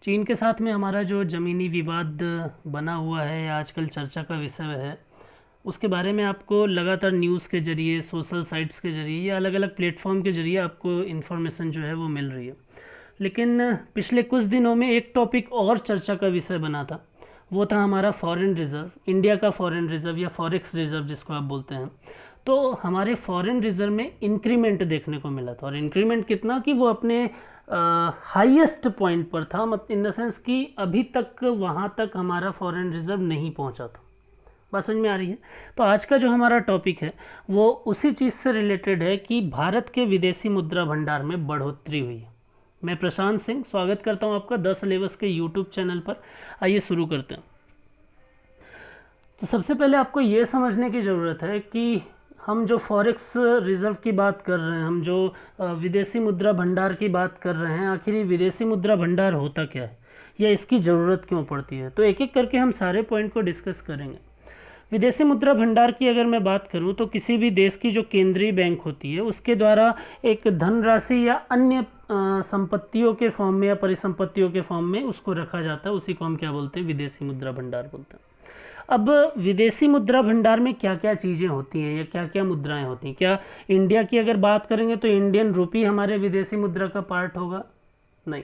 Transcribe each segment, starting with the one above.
चीन के साथ में हमारा जो ज़मीनी विवाद बना हुआ है या आजकल चर्चा का विषय है, उसके बारे में आपको लगातार न्यूज़ के ज़रिए, सोशल साइट्स के ज़रिए या अलग अलग प्लेटफॉर्म के ज़रिए आपको इन्फॉर्मेशन जो है वो मिल रही है। लेकिन पिछले कुछ दिनों में एक टॉपिक और चर्चा का विषय बना था, वो था हमारा फॉरेन रिज़र्व, इंडिया का फॉरेन रिज़र्व या फॉरेक्स रिज़र्व जिसको आप बोलते हैं। तो हमारे फॉरेन रिज़र्व में इंक्रीमेंट देखने को मिला था, और इंक्रीमेंट कितना कि वो अपने हाईएस्ट पॉइंट पर था, मतलब इन द सेंस कि अभी तक वहाँ तक हमारा फॉरेन रिज़र्व नहीं पहुँचा था। बात समझ में आ रही है? तो आज का जो हमारा टॉपिक है वो उसी चीज़ से रिलेटेड है कि भारत के विदेशी मुद्रा भंडार में बढ़ोतरी हुई है। मैं प्रशांत सिंह स्वागत करता हूं आपका द सिलेबस के यूट्यूब चैनल पर। आइए शुरू करते हैं। तो सबसे पहले आपको ये समझने की ज़रूरत है कि हम जो फॉरेक्स रिज़र्व की बात कर रहे हैं, हम जो विदेशी मुद्रा भंडार की बात कर रहे हैं, आखिर ये विदेशी मुद्रा भंडार होता क्या है या इसकी ज़रूरत क्यों पड़ती है। तो एक एक करके हम सारे पॉइंट को डिस्कस करेंगे। विदेशी मुद्रा भंडार की अगर मैं बात करूं तो किसी भी देश की जो केंद्रीय बैंक होती है उसके द्वारा एक धनराशि या अन्य संपत्तियों के फॉर्म में या परिसंपत्तियों के फॉर्म में उसको रखा जाता है, उसी को हम क्या बोलते हैं, विदेशी मुद्रा भंडार बोलते हैं। अब विदेशी मुद्रा भंडार में क्या क्या चीज़ें होती हैं या क्या क्या मुद्राएं होती हैं। क्या इंडिया की अगर बात करेंगे तो इंडियन रुपी हमारे विदेशी मुद्रा का पार्ट होगा? नहीं।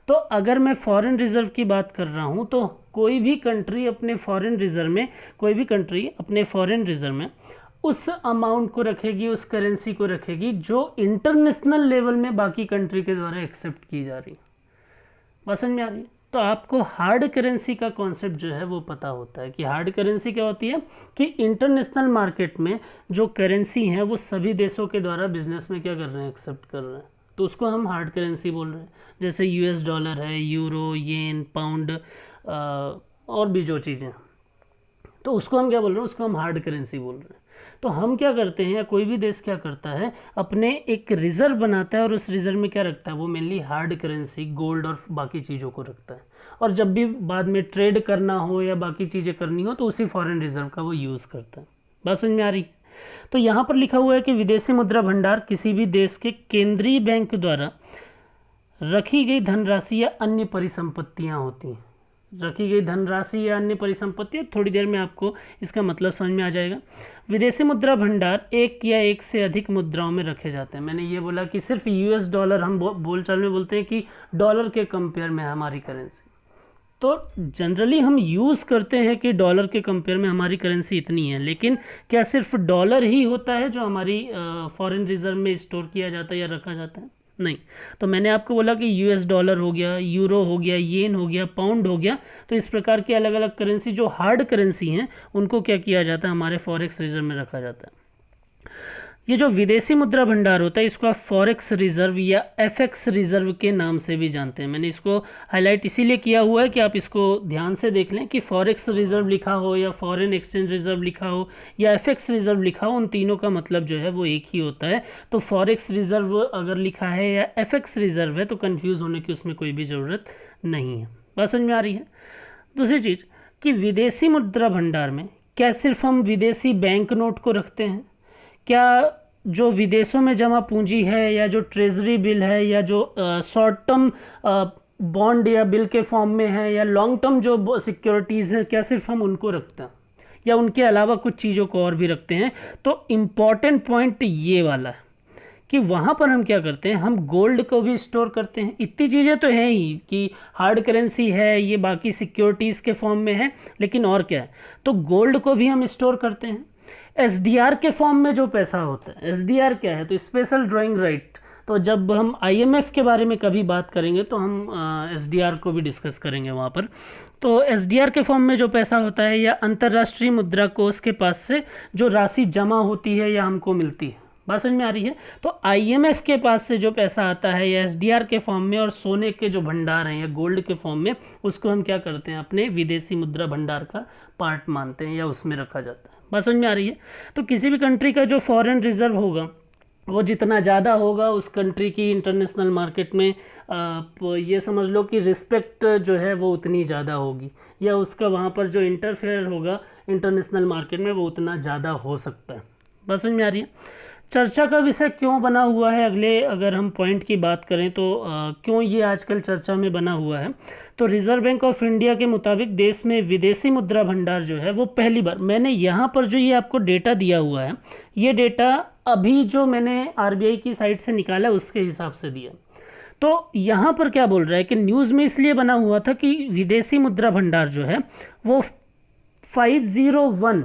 तो अगर मैं फॉरेन रिज़र्व की बात कर रहा हूँ तो कोई भी कंट्री अपने फॉरेन रिज़र्व में उस अमाउंट को रखेगी, उस करेंसी को रखेगी जो इंटरनेशनल लेवल में बाकी कंट्री के द्वारा एक्सेप्ट की जा रही है। बात समझ में आ रही है? तो आपको हार्ड करेंसी का कॉन्सेप्ट जो है वो पता होता है कि हार्ड करेंसी क्या होती है, कि इंटरनेशनल मार्केट में जो करेंसी हैं वो सभी देशों के द्वारा बिजनेस में क्या कर रहे हैं, एक्सेप्ट कर रहे हैं, तो उसको हम हार्ड करेंसी बोल रहे हैं। जैसे यूएस डॉलर है, यूरो, येन, पाउंड और भी जो चीज़ें, तो उसको हम क्या बोल रहे हैं, उसको हम हार्ड करेंसी बोल रहे हैं। तो हम क्या करते हैं या कोई भी देश क्या करता है, अपने एक रिज़र्व बनाता है और उस रिज़र्व में क्या रखता है, वो मेनली हार्ड करेंसी, गोल्ड और बाकी चीज़ों को रखता है। और जब भी बाद में ट्रेड करना हो या बाकी चीज़ें करनी हो तो उसी फॉरेन रिज़र्व का वो यूज़ करता है। बात समझ में आ रही है? तो यहाँ पर लिखा हुआ है कि विदेशी मुद्रा भंडार किसी भी देश के केंद्रीय बैंक द्वारा रखी गई धनराशि या अन्य परिसंपत्तियाँ होती हैं। रखी गई धनराशि या अन्य परिसंपत्तियाँ, थोड़ी देर में आपको इसका मतलब समझ में आ जाएगा। विदेशी मुद्रा भंडार एक या एक से अधिक मुद्राओं में रखे जाते हैं। मैंने ये बोला कि सिर्फ यूएस डॉलर, हम बोलचाल में बोलते हैं कि डॉलर के कंपेयर में हमारी करेंसी, तो जनरली हम यूज़ करते हैं कि डॉलर के कंपेयर में हमारी करेंसी इतनी है, लेकिन क्या सिर्फ डॉलर ही होता है जो हमारी फॉरेन रिजर्व में स्टोर किया जाता है या रखा जाता है? नहीं। तो मैंने आपको बोला कि यूएस डॉलर हो गया, यूरो हो गया, येन हो गया, पाउंड हो गया, तो इस प्रकार की अलग अलग करेंसी जो हार्ड करेंसी हैं उनको क्या किया जाता है, हमारे फॉरेक्स रिजर्व में रखा जाता है। ये जो विदेशी मुद्रा भंडार होता है इसको आप फॉरेक्स रिजर्व या एफएक्स रिजर्व के नाम से भी जानते हैं। मैंने इसको हाईलाइट इसीलिए किया हुआ है कि आप इसको ध्यान से देख लें कि फॉरेक्स रिजर्व लिखा हो या फॉरेन एक्सचेंज रिजर्व लिखा हो या एफएक्स रिजर्व लिखा हो, उन तीनों का मतलब जो है वो एक ही होता है। तो फॉरेक्स रिजर्व अगर लिखा है या एफएक्स रिजर्व है तो कन्फ्यूज़ होने की उसमें कोई भी ज़रूरत नहीं है। बात समझ में आ रही है? दूसरी चीज़ कि विदेशी मुद्रा भंडार में क्या सिर्फ हम विदेशी बैंक नोट को रखते हैं? क्या जो विदेशों में जमा पूंजी है या जो ट्रेजरी बिल है या जो शॉर्ट टर्म बॉन्ड या बिल के फॉर्म में है या लॉन्ग टर्म जो सिक्योरिटीज़ हैं, क्या सिर्फ हम उनको रखते हैं या उनके अलावा कुछ चीज़ों को और भी रखते हैं? तो इम्पॉर्टेंट पॉइंट ये वाला है कि वहाँ पर हम क्या करते हैं, हम गोल्ड को भी स्टोर करते हैं। इतनी चीज़ें तो हैं ही कि हार्ड करेंसी है, ये बाकी सिक्योरिटीज़ के फॉर्म में है, लेकिन और क्या है, तो गोल्ड को भी हम स्टोर करते हैं। एसडीआर के फॉर्म में जो पैसा होता है, एसडीआर क्या है, तो स्पेशल ड्राइंग राइट। तो जब हम आईएमएफ के बारे में कभी बात करेंगे तो हम एसडीआर को भी डिस्कस करेंगे वहाँ पर। तो एसडीआर के फॉर्म में जो पैसा होता है या अंतर्राष्ट्रीय मुद्रा कोष के पास से जो राशि जमा होती है या हमको मिलती है। बात समझ में आ रही है? तो आईएमएफ के पास से जो पैसा आता है या एसडीआर के फॉर्म में और सोने के जो भंडार हैं या गोल्ड के फॉर्म में, उसको हम क्या करते हैं, अपने विदेशी मुद्रा भंडार का पार्ट मानते हैं या उसमें रखा जाता है। बात समझ में आ रही है? तो किसी भी कंट्री का जो फॉरेन रिजर्व होगा वो जितना ज़्यादा होगा उस कंट्री की इंटरनेशनल मार्केट में ये समझ लो कि रिस्पेक्ट जो है वो उतनी ज़्यादा होगी, या उसका वहाँ पर जो इंटरफेयर होगा इंटरनेशनल मार्केट में वो उतना ज़्यादा हो सकता है। बात समझ में आ रही है? चर्चा का विषय क्यों बना हुआ है, अगले अगर हम पॉइंट की बात करें तो क्यों ये आजकल चर्चा में बना हुआ है, तो रिजर्व बैंक ऑफ इंडिया के मुताबिक देश में विदेशी मुद्रा भंडार जो है वो पहली बार, मैंने यहाँ पर जो ये आपको डेटा दिया हुआ है, ये डेटा अभी जो मैंने आरबीआई की साइट से निकाला है उसके हिसाब से दिया। तो यहाँ पर क्या बोल रहा है कि न्यूज़ में इसलिए बना हुआ था कि विदेशी मुद्रा भंडार जो है वो 501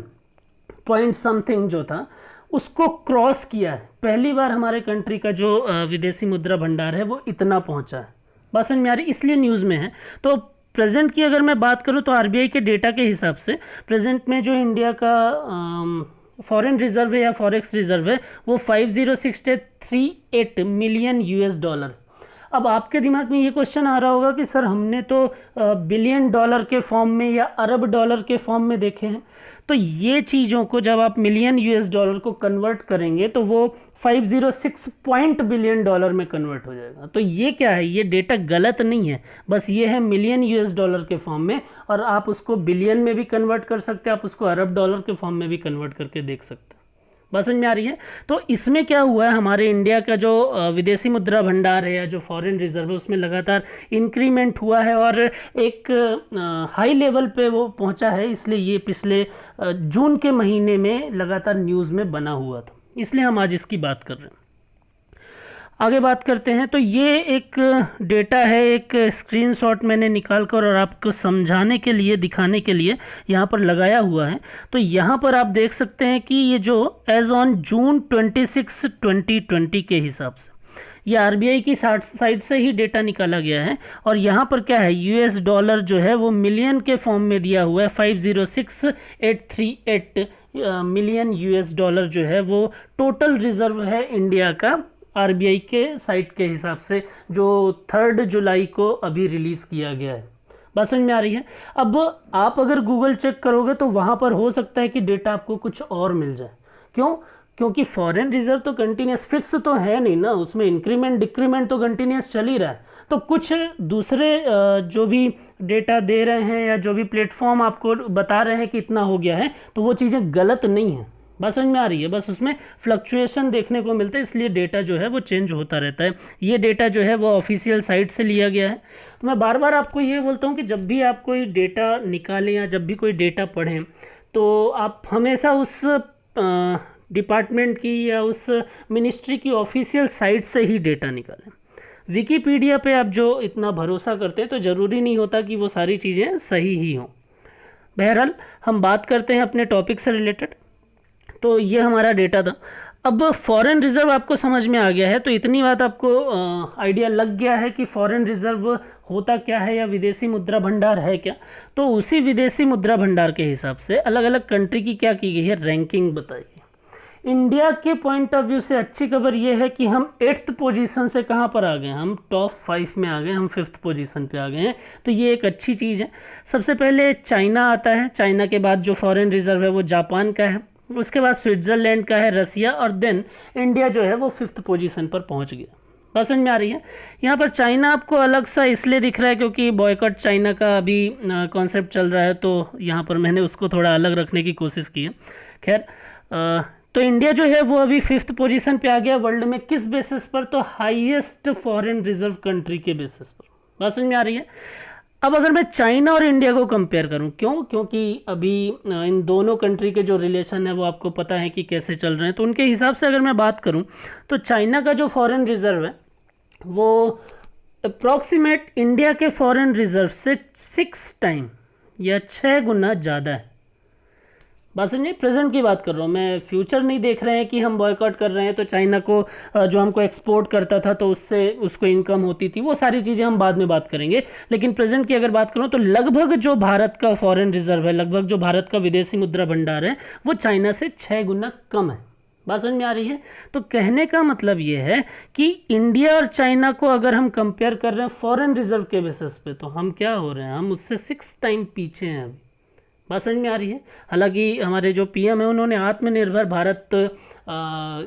पॉइंट समथिंग जो था उसको क्रॉस किया है। पहली बार हमारे कंट्री का जो विदेशी मुद्रा भंडार है वो इतना पहुंचा है। बात समझ में आ रही, इसलिए न्यूज़ में है। तो प्रेजेंट की अगर मैं बात करूं तो आरबीआई के डेटा के हिसाब से प्रेजेंट में जो इंडिया का फॉरेन रिजर्व है या फॉरेक्स रिजर्व है वो 50,638 मिलियन US डॉलर। अब आपके दिमाग में ये क्वेश्चन आ रहा होगा कि सर हमने तो बिलियन डॉलर के फॉर्म में या अरब डॉलर के फॉर्म में देखे हैं। तो ये चीज़ों को जब आप मिलियन US डॉलर को कन्वर्ट करेंगे तो वो 506 पॉइंट बिलियन डॉलर में कन्वर्ट हो जाएगा। तो ये क्या है, ये डेटा गलत नहीं है, बस ये है मिलियन US डॉलर के फॉर्म में, और आप उसको बिलियन में भी कन्वर्ट कर सकते हैं, आप उसको अरब डॉलर के फॉर्म में भी कन्वर्ट करके देख सकते हैं। बात समझ में आ रही है। तो इसमें क्या हुआ है, हमारे इंडिया का जो विदेशी मुद्रा भंडार है या जो फॉरेन रिजर्व है उसमें लगातार इंक्रीमेंट हुआ है और एक हाई लेवल पे वो पहुंचा है, इसलिए ये पिछले जून के महीने में लगातार न्यूज़ में बना हुआ था, इसलिए हम आज इसकी बात कर रहे हैं। आगे बात करते हैं। तो ये एक डेटा है, एक स्क्रीनशॉट मैंने निकाल कर और आपको समझाने के लिए, दिखाने के लिए यहाँ पर लगाया हुआ है। तो यहाँ पर आप देख सकते हैं कि ये जो एज ऑन जून 26, 2020 के हिसाब से ये आरबीआई की साइट से ही डेटा निकाला गया है। और यहाँ पर क्या है, US डॉलर जो है वो मिलियन के फॉर्म में दिया हुआ है, 506,838 मिलियन US डॉलर जो है वो टोटल रिजर्व है इंडिया का, आरबीआई के साइट के हिसाब से, जो 3 जुलाई को अभी रिलीज़ किया गया है। बात समझ में आ रही है। अब आप अगर गूगल चेक करोगे तो वहाँ पर हो सकता है कि डेटा आपको कुछ और मिल जाए। क्यों? क्योंकि फॉरेन रिजर्व तो कंटिन्यूस फिक्स तो है नहीं ना, उसमें इंक्रीमेंट डिक्रीमेंट तो कंटिन्यूस चल ही रहा है। तो कुछ दूसरे जो भी डेटा दे रहे हैं या जो भी प्लेटफॉर्म आपको बता रहे हैं कि इतना हो गया है, तो वो चीज़ें गलत नहीं हैं। बस समझ में आ रही है, बस उसमें फ्लक्चुएशन देखने को मिलता है, इसलिए डेटा जो है वो चेंज होता रहता है। ये डेटा जो है वो ऑफिशियल साइट से लिया गया है। तो मैं बार बार आपको ये बोलता हूँ कि जब भी आप कोई डेटा निकालें या जब भी कोई डेटा पढ़ें तो आप हमेशा उस डिपार्टमेंट की या उस मिनिस्ट्री की ऑफिशियल साइट से ही डेटा निकालें। विकीपीडिया पे आप जो इतना भरोसा करते हैं तो ज़रूरी नहीं होता कि वो सारी चीज़ें सही ही हों। बहरहाल हम बात करते हैं अपने टॉपिक से रिलेटेड। तो ये हमारा डेटा था। अब फॉरेन रिज़र्व आपको समझ में आ गया है, तो इतनी बात आपको आइडिया लग गया है कि फॉरेन रिज़र्व होता क्या है या विदेशी मुद्रा भंडार है क्या। तो उसी विदेशी मुद्रा भंडार के हिसाब से अलग अलग कंट्री की क्या की गई है, रैंकिंग बताई गई। इंडिया के पॉइंट ऑफ व्यू से अच्छी खबर ये है कि हम 8th पोजीशन से कहाँ पर आ गए, हम टॉप 5 में आ गए, हम 5th पोजीशन पे आ गए हैं। तो ये एक अच्छी चीज़ है। सबसे पहले चाइना आता है, चाइना के बाद जो फॉरेन रिज़र्व है वो जापान का है, उसके बाद स्विट्ज़रलैंड का है, रसिया, और देन इंडिया जो है वो 5th पोजीशन पर पहुंच गया। बात समझ में आ रही है। यहाँ पर चाइना आपको अलग सा इसलिए दिख रहा है क्योंकि बॉयकॉट चाइना का अभी कॉन्सेप्ट चल रहा है, तो यहाँ पर मैंने उसको थोड़ा अलग रखने की कोशिश की है। खैर, तो इंडिया जो है वो अभी 5th पोजीशन पे आ गया वर्ल्ड में। किस बेसिस पर? तो हाईएस्ट फॉरेन रिजर्व कंट्री के बेसिस पर। बात समझ में आ रही है। अब अगर मैं चाइना और इंडिया को कंपेयर करूं, क्यों? क्योंकि अभी इन दोनों कंट्री के जो रिलेशन है वो आपको पता है कि कैसे चल रहे हैं। तो उनके हिसाब से अगर मैं बात करूं तो चाइना का जो फॉरेन रिजर्व है वो अप्रॉक्सीमेट इंडिया के फॉरेन रिजर्व से 6 टाइम या 6 गुना ज़्यादा है। बात समझिए, प्रेजेंट की बात कर रहा हूँ मैं, फ्यूचर नहीं देख रहे हैं कि हम बॉयकॉट कर रहे हैं तो चाइना को जो हमको एक्सपोर्ट करता था तो उससे उसको इनकम होती थी, वो सारी चीज़ें हम बाद में बात करेंगे। लेकिन प्रेजेंट की अगर बात करूँ तो लगभग जो भारत का फॉरेन रिजर्व है, लगभग जो भारत का विदेशी मुद्रा भंडार है वो चाइना से 6 गुना कम है। बात समझ में आ रही है। तो कहने का मतलब ये है कि इंडिया और चाइना को अगर हम कंपेयर कर रहे हैं फॉरेन रिजर्व के बेसिस पे तो हम क्या हो रहे हैं, हम उससे 6 टाइम पीछे हैं अभी। बात समझ में आ रही है। हालांकि हमारे जो पीएम है उन्होंने आत्मनिर्भर भारत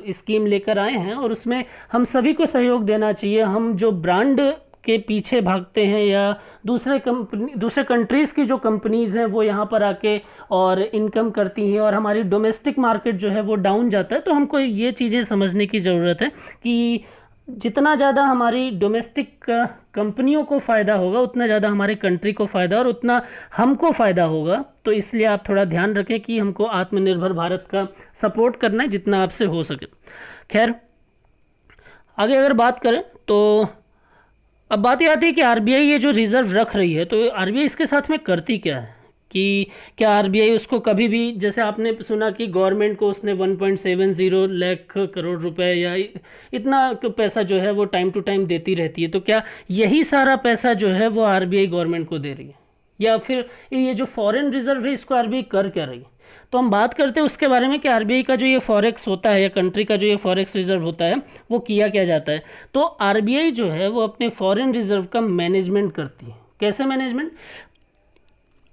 स्कीम लेकर आए हैं और उसमें हम सभी को सहयोग देना चाहिए। हम जो ब्रांड के पीछे भागते हैं या दूसरे कंट्रीज़ की जो कंपनीज़ हैं वो यहाँ पर आके और इनकम करती हैं और हमारी डोमेस्टिक मार्केट जो है वो डाउन जाता है। तो हमको ये चीज़ें समझने की ज़रूरत है कि जितना ज़्यादा हमारी डोमेस्टिक कंपनियों को फ़ायदा होगा उतना ज़्यादा हमारे कंट्री को फ़ायदा और उतना हमको फ़ायदा होगा। तो इसलिए आप थोड़ा ध्यान रखें कि हमको आत्मनिर्भर भारत का सपोर्ट करना है जितना आपसे हो सके। खैर, आगे अगर बात करें तो अब बात ये आती है कि आरबीआई ये जो रिज़र्व रख रही है तो आरबीआई इसके साथ में करती क्या है, कि क्या आरबीआई उसको कभी भी, जैसे आपने सुना कि गवर्नमेंट को उसने 1.70 लाख करोड़ रुपए या इतना पैसा जो है वो टाइम टू टाइम देती रहती है, तो क्या यही सारा पैसा जो है वो आरबीआई गवर्नमेंट को दे रही है, या फिर ये जो फॉरेन रिजर्व है इसको आरबीआई कर क्या रही है? तो हम बात करते हैं उसके बारे में कि आरबीआई का जो ये फॉरेक्स होता है या कंट्री का जो ये फॉरेक्स रिजर्व होता है वो किया क्या जाता है। तो आरबीआई जो है वो अपने फॉरेन रिजर्व का मैनेजमेंट करती है। कैसे मैनेजमेंट?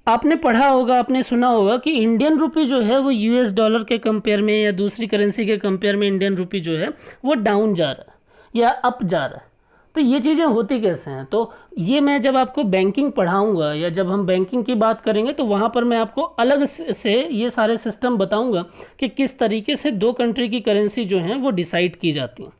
आपने पढ़ा होगा, आपने सुना होगा कि इंडियन रुपी जो है वो यूएस डॉलर के कंपेयर में या दूसरी करेंसी के कंपेयर में इंडियन रुपी जो है वो डाउन जा रहा है या अप जा रहा है। तो ये चीज़ें होती कैसे हैं? तो ये मैं जब आपको बैंकिंग पढ़ाऊंगा या जब हम बैंकिंग की बात करेंगे तो वहाँ पर मैं आपको अलग से ये सारे सिस्टम बताऊंगा कि किस तरीके से दो कंट्री की करेंसी जो हैं वो डिसाइड की जाती हैं।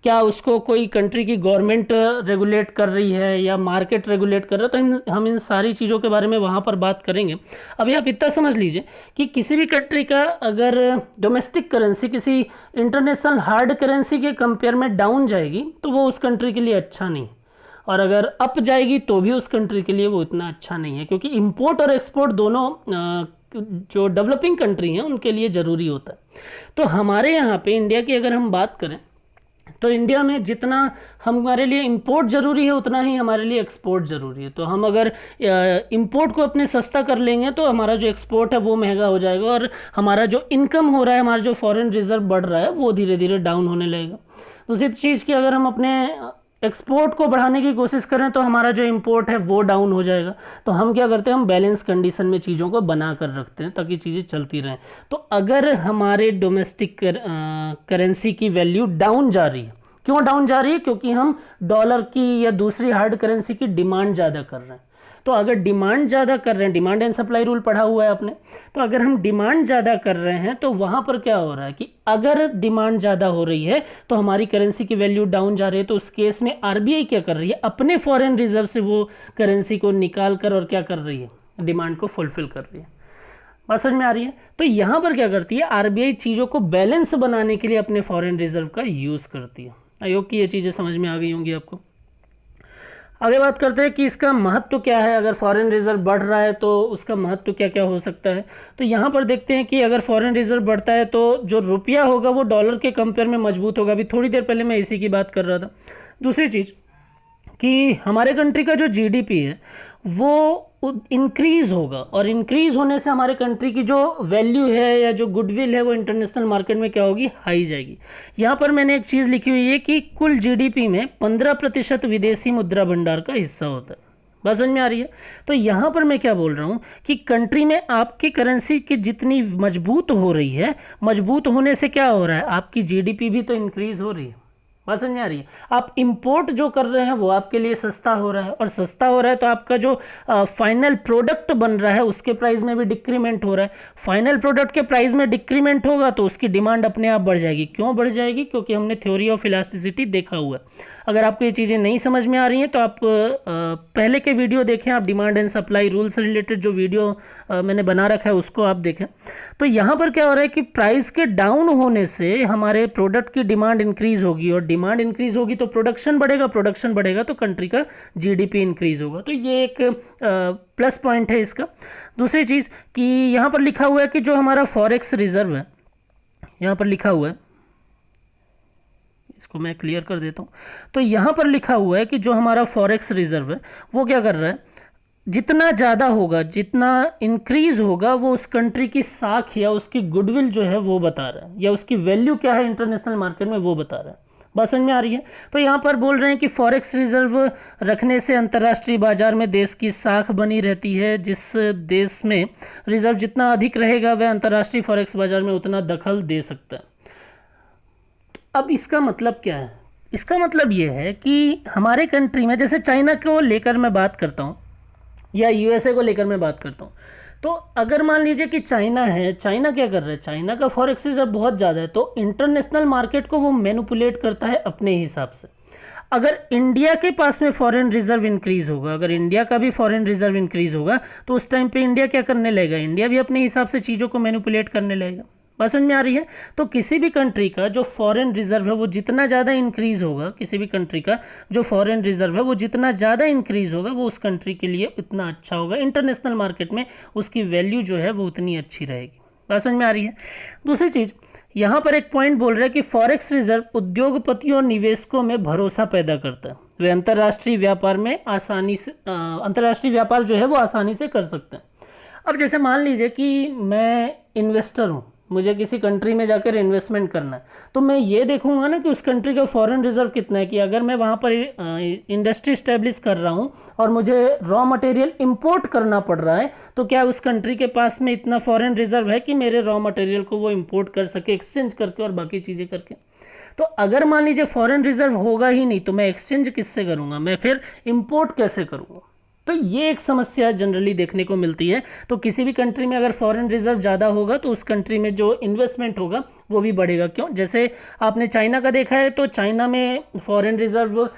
क्या उसको कोई कंट्री की गवर्नमेंट रेगुलेट कर रही है या मार्केट रेगुलेट कर रहा है, तो हम इन सारी चीज़ों के बारे में वहाँ पर बात करेंगे। अभी आप इतना समझ लीजिए कि किसी भी कंट्री का अगर डोमेस्टिक करेंसी किसी इंटरनेशनल हार्ड करेंसी के कंपेयर में डाउन जाएगी तो वो उस कंट्री के लिए अच्छा नहीं, और अगर अप जाएगी तो भी उस कंट्री के लिए वो इतना अच्छा नहीं है, क्योंकि इंपोर्ट और एक्सपोर्ट दोनों जो डेवलपिंग कंट्री हैं उनके लिए ज़रूरी होता है। तो हमारे यहाँ पे इंडिया की अगर हम बात करें तो इंडिया में जितना हमारे लिए इंपोर्ट ज़रूरी है उतना ही हमारे लिए एक्सपोर्ट ज़रूरी है। तो हम अगर इंपोर्ट को अपने सस्ता कर लेंगे तो हमारा जो एक्सपोर्ट है वो महंगा हो जाएगा और हमारा जो इनकम हो रहा है, हमारा जो फॉरेन रिजर्व बढ़ रहा है वो धीरे धीरे डाउन होने लगेगा। दूसरी चीज़ की अगर हम अपने एक्सपोर्ट को बढ़ाने की कोशिश करें तो हमारा जो इंपोर्ट है वो डाउन हो जाएगा। तो हम क्या करते हैं, हम बैलेंस कंडीशन में चीज़ों को बना कर रखते हैं ताकि चीज़ें चलती रहें। तो अगर हमारे डोमेस्टिक करेंसी की वैल्यू डाउन जा रही है, क्यों डाउन जा रही है? क्योंकि हम डॉलर की या दूसरी हार्ड करेंसी की डिमांड ज़्यादा कर रहे हैं। तो अगर डिमांड ज़्यादा कर रहे हैं, डिमांड एंड सप्लाई रूल पढ़ा हुआ है आपने, तो अगर हम डिमांड ज़्यादा कर रहे हैं तो वहाँ पर क्या हो रहा है कि अगर डिमांड ज़्यादा हो रही है तो हमारी करेंसी की वैल्यू डाउन जा रही है। तो उस केस में आरबीआई क्या कर रही है, अपने फॉरेन रिजर्व से वो करेंसी को निकाल कर और क्या कर रही है, डिमांड को फुलफिल कर रही है। बात समझ में आ रही है? तो यहाँ पर क्या करती है आरबीआई, चीज़ों को बैलेंस बनाने के लिए अपने फॉरेन रिजर्व का यूज़ करती है। आई होप कि ये चीज़ें समझ में आ गई होंगी आपको। आगे बात करते हैं कि इसका महत्व क्या है। अगर फॉरेन रिजर्व बढ़ रहा है तो उसका महत्व क्या क्या हो सकता है। तो यहाँ पर देखते हैं कि अगर फॉरेन रिजर्व बढ़ता है तो जो रुपया होगा वो डॉलर के कंपेयर में मजबूत होगा। अभी थोड़ी देर पहले मैं इसी की बात कर रहा था। दूसरी चीज़ कि हमारे कंट्री का जो जीडीपी है वो इंक्रीज़ होगा, और इंक्रीज़ होने से हमारे कंट्री की जो वैल्यू है या जो गुडविल है वो इंटरनेशनल मार्केट में क्या होगी, हाई जाएगी। यहाँ पर मैंने एक चीज़ लिखी हुई है कि कुल जीडीपी में 15% विदेशी मुद्रा भंडार का हिस्सा होता है। बात समझ में आ रही है? तो यहाँ पर मैं क्या बोल रहा हूँ कि कंट्री में आपकी करेंसी की जितनी मजबूत हो रही है, मजबूत होने से क्या हो रहा है, आपकी जीडीपी भी तो इंक्रीज़ हो रही है। बात समझ में आ रही है? आप इंपोर्ट जो कर रहे हैं वो आपके लिए सस्ता हो रहा है, और सस्ता हो रहा है तो आपका जो फाइनल प्रोडक्ट बन रहा है उसके प्राइस में भी डिक्रीमेंट हो रहा है। फाइनल प्रोडक्ट के प्राइस में डिक्रीमेंट होगा तो उसकी डिमांड अपने आप बढ़ जाएगी। क्यों बढ़ जाएगी? क्योंकि हमने थ्योरी ऑफ इलास्टिसिटी देखा हुआ है। अगर आपको ये चीज़ें नहीं समझ में आ रही हैं तो आप पहले के वीडियो देखें, आप डिमांड एंड सप्लाई रूल से रिलेटेड जो वीडियो मैंने बना रखा है उसको आप देखें। तो यहाँ पर क्या हो रहा है कि प्राइस के डाउन होने से हमारे प्रोडक्ट की डिमांड इंक्रीज़ होगी, और डिमांड इंक्रीज़ होगी तो प्रोडक्शन बढ़ेगा, प्रोडक्शन बढ़ेगा तो कंट्री का जीडीपी इंक्रीज़ होगा। तो ये एक प्लस पॉइंट है इसका। दूसरी चीज़ कि यहाँ पर लिखा हुआ है कि जो हमारा फॉरेक्स रिजर्व है, यहाँ पर लिखा हुआ है, इसको मैं क्लियर कर देता हूँ। तो यहाँ पर लिखा हुआ है कि जो हमारा फॉरेक्स रिजर्व है वो क्या कर रहा है, जितना ज़्यादा होगा, जितना इंक्रीज़ होगा, वो उस कंट्री की साख या उसकी गुडविल जो है वो बता रहा है, या उसकी वैल्यू क्या है इंटरनेशनल मार्केट में वो बता रहा है। बात समझ में आ रही है? तो यहाँ पर बोल रहे हैं कि फॉरेक्स रिजर्व रखने से अंतर्राष्ट्रीय बाजार में देश की साख बनी रहती है। जिस देश में रिजर्व जितना अधिक रहेगा वह अंतर्राष्ट्रीय फॉरेक्स बाजार में उतना दखल दे सकता है। अब इसका मतलब क्या है? इसका मतलब ये है कि हमारे कंट्री में, जैसे चाइना को लेकर मैं बात करता हूँ या यूएसए को लेकर मैं बात करता हूँ, तो अगर मान लीजिए कि चाइना है, चाइना क्या कर रहा है, चाइना का फॉरेक्स रिजर्व बहुत ज़्यादा है, तो इंटरनेशनल मार्केट को वो मैनिपुलेट करता है अपने हिसाब से। अगर इंडिया के पास में फॉरेन रिजर्व इंक्रीज होगा, अगर इंडिया का भी फॉरेन रिजर्व इंक्रीज होगा, तो उस टाइम पे इंडिया क्या करने लगेगा, इंडिया भी अपने हिसाब से चीज़ों को मैनिपुलेट करने लगेगा। बात समझ में आ रही है? तो किसी भी कंट्री का जो फॉरेन रिजर्व है वो जितना ज़्यादा इंक्रीज होगा, किसी भी कंट्री का जो फॉरेन रिजर्व है वो जितना ज़्यादा इंक्रीज होगा, वो उस कंट्री के लिए उतना अच्छा होगा, इंटरनेशनल मार्केट में उसकी वैल्यू जो है वो उतनी अच्छी रहेगी। बात समझ में आ रही है? दूसरी चीज़, यहाँ पर एक पॉइंट बोल रहा है कि फॉरेक्स रिजर्व उद्योगपतियों और निवेशकों में भरोसा पैदा करता है, वे अंतर्राष्ट्रीय व्यापार में आसानी से अंतर्राष्ट्रीय व्यापार जो है वो आसानी से कर सकते हैं। अब जैसे मान लीजिए कि मैं इन्वेस्टर हूँ, मुझे किसी कंट्री में जाकर इन्वेस्टमेंट करना है, तो मैं ये देखूंगा ना कि उस कंट्री का फॉरेन रिजर्व कितना है, कि अगर मैं वहाँ पर इंडस्ट्री इस्टेब्लिश कर रहा हूँ और मुझे रॉ मटेरियल इंपोर्ट करना पड़ रहा है, तो क्या उस कंट्री के पास में इतना फॉरेन रिजर्व है कि मेरे रॉ मटेरियल को वो इंपोर्ट कर सके एक्सचेंज करके और बाकी चीज़ें करके। तो अगर मान लीजिए फॉरेन रिजर्व होगा ही नहीं, तो मैं एक्सचेंज किससे करूँगा, मैं फिर इंपोर्ट कैसे करूँगा। तो ये एक समस्या जनरली देखने को मिलती है। तो किसी भी कंट्री में अगर फॉरेन रिजर्व ज़्यादा होगा तो उस कंट्री में जो इन्वेस्टमेंट होगा वो भी बढ़ेगा। क्यों? जैसे आपने चाइना का देखा है, तो चाइना में फॉरेन रिजर्व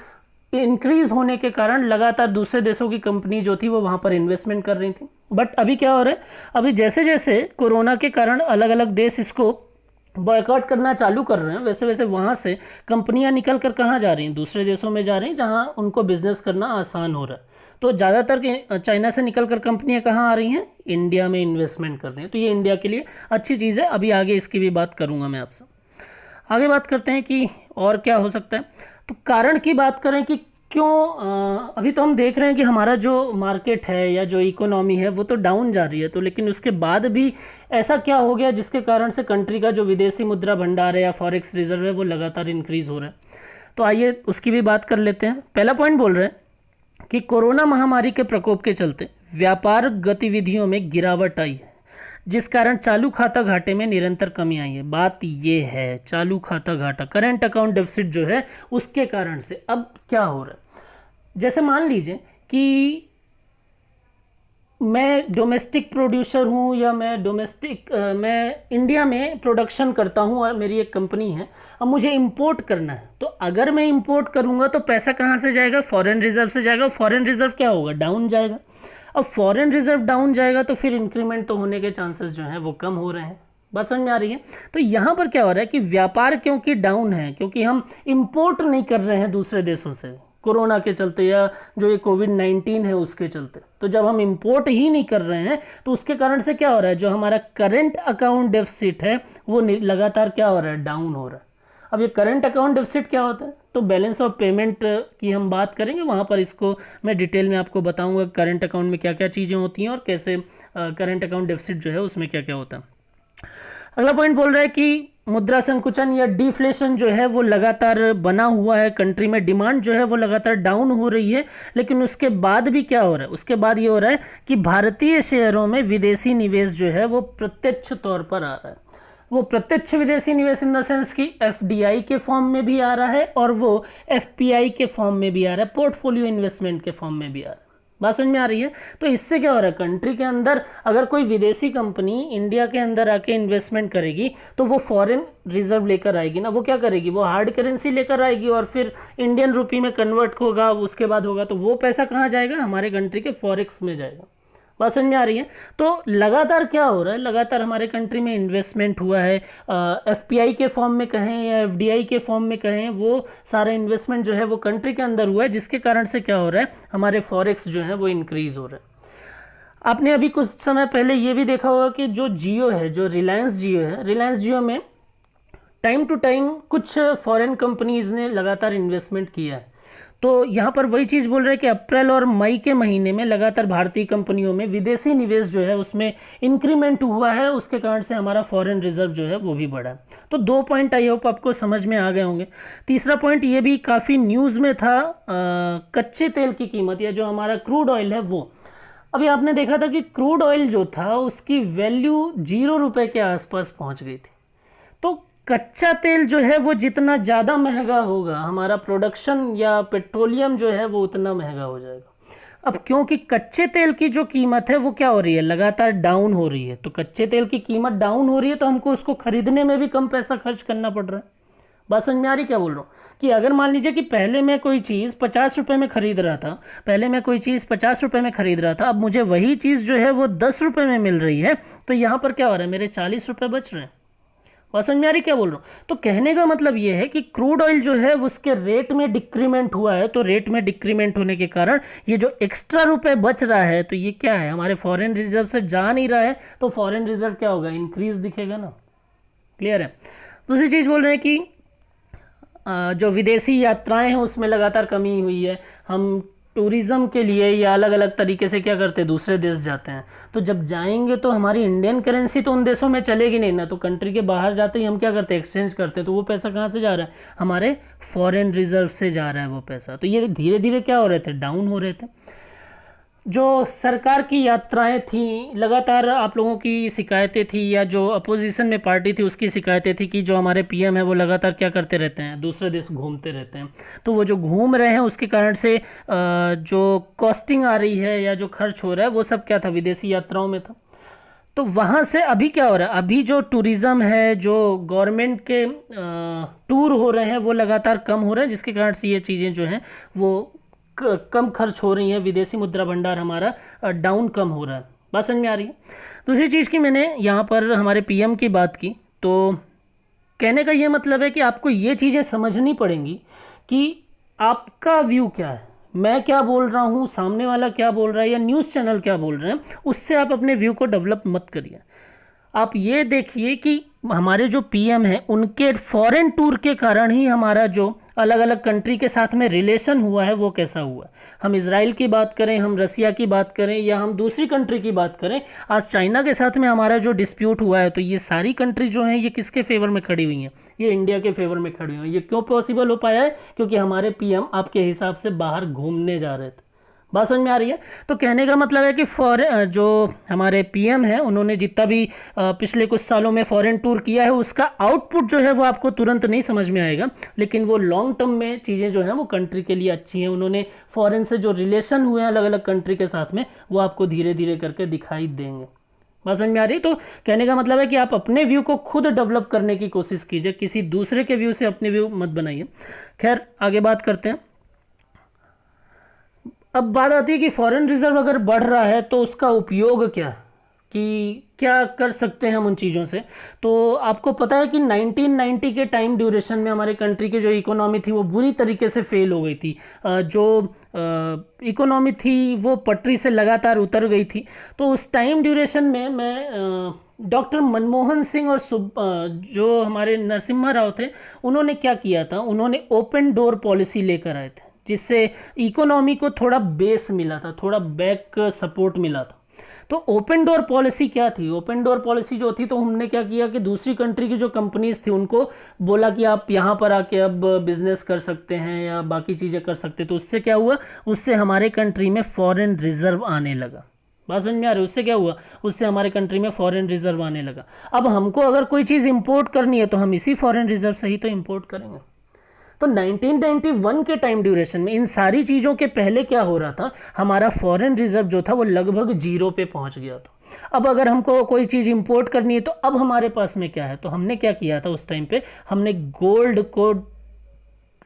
इंक्रीज होने के कारण लगातार दूसरे देशों की कंपनी जो थी वो वहाँ पर इन्वेस्टमेंट कर रही थी। बट अभी क्या हो रहा है, अभी जैसे जैसे कोरोना के कारण अलग अलग देश इसको बॉयकॉट करना चालू कर रहे हैं, वैसे वैसे वहाँ से कंपनियाँ निकल कर कहाँ जा रही हैं, दूसरे देशों में जा रही हैं जहाँ उनको बिजनेस करना आसान हो रहा है। तो ज़्यादातर चाइना से निकल कर कंपनियाँ कहाँ आ रही हैं, इंडिया में इन्वेस्टमेंट कर रही हैं। तो ये इंडिया के लिए अच्छी चीज़ है। अभी आगे इसकी भी बात करूँगा मैं आपसे। आगे बात करते हैं कि और क्या हो सकता है। तो कारण की बात करें कि क्यों अभी तो हम देख रहे हैं कि हमारा जो मार्केट है या जो इकोनॉमी है वो तो डाउन जा रही है, तो लेकिन उसके बाद भी ऐसा क्या हो गया जिसके कारण से कंट्री का जो विदेशी मुद्रा भंडार है या फॉरेक्स रिजर्व है वो लगातार इंक्रीज़ हो रहा है। तो आइए उसकी भी बात कर लेते हैं। पहला पॉइंट बोल रहे हैं कि कोरोना महामारी के प्रकोप के चलते व्यापार गतिविधियों में गिरावट आई है, जिस कारण चालू खाता घाटे में निरंतर कमी आई है। बात ये है, चालू खाता घाटा, करंट अकाउंट डेफिसिट जो है उसके कारण से अब क्या हो रहा है, जैसे मान लीजिए कि मैं डोमेस्टिक प्रोड्यूसर हूँ या मैं इंडिया में प्रोडक्शन करता हूँ और मेरी एक कंपनी है, अब मुझे इंपोर्ट करना है। तो अगर मैं इंपोर्ट करूँगा तो पैसा कहाँ से जाएगा, फॉरेन रिजर्व से जाएगा। फॉरेन रिजर्व क्या होगा, डाउन जाएगा। अब फॉरेन रिजर्व डाउन जाएगा तो फिर इंक्रीमेंट तो होने के चांसेस जो हैं वो कम हो रहे हैं। बात समझ में आ रही है? तो यहाँ पर क्या हो रहा है कि व्यापार क्योंकि डाउन है, क्योंकि हम इंपोर्ट नहीं कर रहे हैं दूसरे देशों से कोरोना के चलते या जो ये कोविड-19 है उसके चलते। तो जब हम इंपोर्ट ही नहीं कर रहे हैं तो उसके कारण से क्या हो रहा है, जो हमारा करंट अकाउंट डेफिसिट है वो लगातार क्या हो रहा है, डाउन हो रहा है। अब ये करंट अकाउंट डेफिसिट क्या होता है, तो बैलेंस ऑफ पेमेंट की हम बात करेंगे, वहाँ पर इसको मैं डिटेल में आपको बताऊंगा करंट अकाउंट में क्या क्या चीज़ें होती हैं और कैसे करंट अकाउंट डेफिसिट जो है उसमें क्या क्या होता है। अगला पॉइंट बोल रहा है कि मुद्रा संकुचन या डिफ्लेशन जो है वो लगातार बना हुआ है कंट्री में, डिमांड जो है वो लगातार डाउन हो रही है। लेकिन उसके बाद भी क्या हो रहा है, उसके बाद ये हो रहा है कि भारतीय शेयरों में विदेशी निवेश जो है वो प्रत्यक्ष तौर पर आ रहा है। वो प्रत्यक्ष विदेशी निवेश इन द सेंस कि एफडीआई के फॉर्म में भी आ रहा है और वो एफपीआई के फॉर्म में भी आ रहा है, पोर्टफोलियो इन्वेस्टमेंट के फॉर्म में भी आ रहा है। बात समझ में आ रही है? तो इससे क्या हो रहा है, कंट्री के अंदर अगर कोई विदेशी कंपनी इंडिया के अंदर आके इन्वेस्टमेंट करेगी तो वो फॉरेन रिजर्व लेकर आएगी ना, वो क्या करेगी, वो हार्ड करेंसी लेकर आएगी और फिर इंडियन रुपी में कन्वर्ट होगा, उसके बाद होगा तो वो पैसा कहाँ जाएगा, हमारे कंट्री के फॉरेक्स में जाएगा। बात समझ में आ रही है? तो लगातार क्या हो रहा है, लगातार हमारे कंट्री में इन्वेस्टमेंट हुआ है, एफपीआई के फॉर्म में कहें या एफडीआई के फॉर्म में कहें, वो सारा इन्वेस्टमेंट जो है वो कंट्री के अंदर हुआ है, जिसके कारण से क्या हो रहा है, हमारे फॉरेक्स जो है वो इंक्रीज हो रहा है। आपने अभी कुछ समय पहले ये भी देखा होगा कि जो जियो है, जो रिलायंस जियो है, रिलायंस जियो में टाइम टू टाइम कुछ फॉरेन कंपनीज ने लगातार इन्वेस्टमेंट किया है। तो यहाँ पर वही चीज़ बोल रहे हैं कि अप्रैल और मई के महीने में लगातार भारतीय कंपनियों में विदेशी निवेश जो है उसमें इंक्रीमेंट हुआ है, उसके कारण से हमारा फॉरेन रिजर्व जो है वो भी बढ़ा। तो 2 पॉइंट आई होप आपको समझ में आ गए होंगे। तीसरा पॉइंट ये भी काफ़ी न्यूज़ में था, कच्चे तेल की कीमत या जो हमारा क्रूड ऑयल है वो। अभी आपने देखा था कि क्रूड ऑयल जो था उसकी वैल्यू 0 रुपये के आसपास पहुँच गई थी। तो कच्चा तेल जो है वो जितना ज़्यादा महंगा होगा, हमारा प्रोडक्शन या पेट्रोलियम जो है वो उतना महंगा हो जाएगा। अब क्योंकि कच्चे तेल की जो कीमत है वो क्या हो रही है, लगातार डाउन हो रही है, तो कच्चे तेल की कीमत डाउन हो रही है तो हमको उसको खरीदने में भी कम पैसा खर्च करना पड़ रहा है। बात समझ में आ रही क्या बोल रहा हूँ? कि अगर मान लीजिए कि पहले मैं कोई चीज़ 50 रुपये में ख़रीद रहा था, अब मुझे वही चीज़ जो है वो 10 रुपये में मिल रही है, तो यहाँ पर क्या हो रहा है, मेरे 40 रुपये बच रहे हैं। बात समझ में आ रही क्या बोल रहा हूँ? तो कहने का मतलब ये है कि क्रूड ऑयल जो है उसके रेट में डिक्रीमेंट हुआ है, तो रेट में डिक्रीमेंट होने के कारण ये जो एक्स्ट्रा रुपए बच रहा है, तो ये क्या है, हमारे फॉरेन रिजर्व से जा नहीं रहा है, तो फॉरेन रिजर्व क्या होगा, इंक्रीज दिखेगा ना। क्लियर है? दूसरी चीज़ बोल रहे हैं कि जो विदेशी यात्राएं हैं उसमें लगातार कमी हुई है। हम टूरिज़्म के लिए या अलग अलग तरीके से क्या करते हैं, दूसरे देश जाते हैं, तो जब जाएंगे तो हमारी इंडियन करेंसी तो उन देशों में चलेगी नहीं ना, तो कंट्री के बाहर जाते ही हम क्या करते हैं, एक्सचेंज करते हैं, तो वो पैसा कहाँ से जा रहा है, हमारे फॉरेन रिजर्व से जा रहा है वो पैसा। तो ये धीरे धीरे क्या हो रहे थे, डाउन हो रहे थे। जो सरकार की यात्राएं थी, लगातार आप लोगों की शिकायतें थी, या जो अपोजिशन में पार्टी थी उसकी शिकायतें थी कि जो हमारे पीएम है वो लगातार क्या करते रहते हैं, दूसरे देश घूमते रहते हैं। तो वो जो घूम रहे हैं उसके कारण से जो कॉस्टिंग आ रही है या जो खर्च हो रहा है वो सब क्या था, विदेशी यात्राओं में था। तो वहाँ से अभी क्या हो रहा है, अभी जो टूरिज़्म है, जो गवर्नमेंट के टूर हो रहे हैं वो लगातार कम हो रहे हैं, जिसके कारण से ये चीज़ें जो हैं वो कम खर्च हो रही है, विदेशी मुद्रा भंडार हमारा डाउन कम हो रहा है। बात समझ में आ रही है? दूसरी चीज़ की मैंने यहाँ पर हमारे पीएम की बात की, तो कहने का ये मतलब है कि आपको ये चीज़ें समझनी पड़ेंगी कि आपका व्यू क्या है, मैं क्या बोल रहा हूँ, सामने वाला क्या बोल रहा है, या न्यूज़ चैनल क्या बोल रहे हैं, उससे आप अपने व्यू को डेवलप मत करिए। आप ये देखिए कि हमारे जो पीएम हैं उनके फॉरेन टूर के कारण ही हमारा जो अलग अलग कंट्री के साथ में रिलेशन हुआ है वो कैसा हुआ है। हम इजराइल की बात करें, हम रसिया की बात करें, या हम दूसरी कंट्री की बात करें, आज चाइना के साथ में हमारा जो डिस्प्यूट हुआ है, तो ये सारी कंट्री जो हैं ये किसके फेवर में खड़ी हुई हैं, ये इंडिया के फेवर में खड़ी हुई हैं। ये क्यों पॉसिबल हो पाया है, क्योंकि हमारे पीएम आपके हिसाब से बाहर घूमने जा रहे थे। बात समझ में आ रही है? तो कहने का मतलब है कि जो हमारे पीएम हैं उन्होंने जितना भी पिछले कुछ सालों में फॉरेन टूर किया है उसका आउटपुट जो है वो आपको तुरंत नहीं समझ में आएगा, लेकिन वो लॉन्ग टर्म में चीज़ें जो हैं वो कंट्री के लिए अच्छी हैं। उन्होंने फॉरेन से जो रिलेशन हुए हैं अलग अलग कंट्री के साथ में, वो आपको धीरे धीरे करके दिखाई देंगे। बात समझ में आ रही है? तो कहने का मतलब है कि आप अपने व्यू को खुद डेवलप करने की कोशिश कीजिए, किसी दूसरे के व्यू से अपने व्यू मत बनाइए। खैर, आगे बात करते हैं। अब बात आती है कि फॉरेन रिजर्व अगर बढ़ रहा है तो उसका उपयोग क्या, कि क्या कर सकते हैं हम उन चीज़ों से। तो आपको पता है कि 1990 के टाइम ड्यूरेशन में हमारे कंट्री की जो इकोनॉमी थी वो बुरी तरीके से फेल हो गई थी। जो इकोनॉमी थी वो पटरी से लगातार उतर गई थी। तो उस टाइम ड्यूरेशन में मैं डॉक्टर मनमोहन सिंह और जो हमारे नरसिम्हा राव थे, उन्होंने क्या किया था, उन्होंने ओपन डोर पॉलिसी लेकर आए थे, जिससे इकोनॉमी को थोड़ा बेस मिला था, थोड़ा बैक सपोर्ट मिला था। तो ओपन डोर पॉलिसी क्या थी, ओपन डोर पॉलिसी जो थी, तो हमने क्या किया कि दूसरी कंट्री की जो कंपनीज थी उनको बोला कि आप यहाँ पर आके अब बिजनेस कर सकते हैं या बाकी चीज़ें कर सकते। तो उससे क्या हुआ, उससे हमारे कंट्री में फॉरेन रिजर्व आने लगा। बात समझ में आ रही है? उससे क्या हुआ, उससे हमारे कंट्री में फॉरेन रिजर्व आने लगा। अब हमको अगर कोई चीज़ इंपोर्ट करनी है तो हम इसी फॉरेन रिजर्व से ही तो इंपोर्ट करेंगे। तो 1991 के टाइम ड्यूरेशन में इन सारी चीज़ों के पहले क्या हो रहा था, हमारा फॉरेन रिजर्व जो था वो लगभग 0 पे पहुंच गया था। अब अगर हमको कोई चीज़ इंपोर्ट करनी है तो अब हमारे पास में क्या है, तो हमने क्या किया था उस टाइम पे, हमने गोल्ड को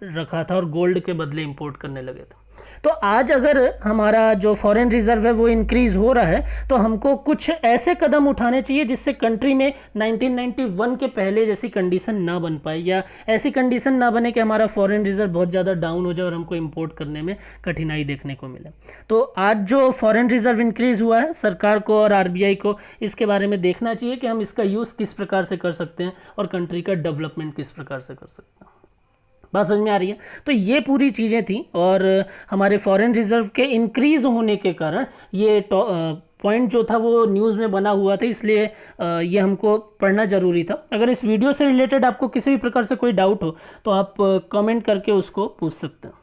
रखा था और गोल्ड के बदले इंपोर्ट करने लगे थे। तो आज अगर हमारा जो फॉरेन रिजर्व है वो इंक्रीज़ हो रहा है तो हमको कुछ ऐसे कदम उठाने चाहिए जिससे कंट्री में 1991 के पहले जैसी कंडीशन ना बन पाए, या ऐसी कंडीशन ना बने कि हमारा फॉरेन रिजर्व बहुत ज़्यादा डाउन हो जाए और हमको इंपोर्ट करने में कठिनाई देखने को मिले। तो आज जो फॉरेन रिजर्व इंक्रीज़ हुआ है, सरकार को और आरबीआई को इसके बारे में देखना चाहिए कि हम इसका यूज़ किस प्रकार से कर सकते हैं और कंट्री का डेवलपमेंट किस प्रकार से कर सकते हैं। बात समझ में आ रही है? तो ये पूरी चीज़ें थी, और हमारे फॉरेन रिजर्व के इंक्रीज़ होने के कारण ये पॉइंट जो था वो न्यूज़ में बना हुआ था, इसलिए ये हमको पढ़ना ज़रूरी था। अगर इस वीडियो से रिलेटेड आपको किसी भी प्रकार से कोई डाउट हो तो आप कमेंट करके उसको पूछ सकते हैं।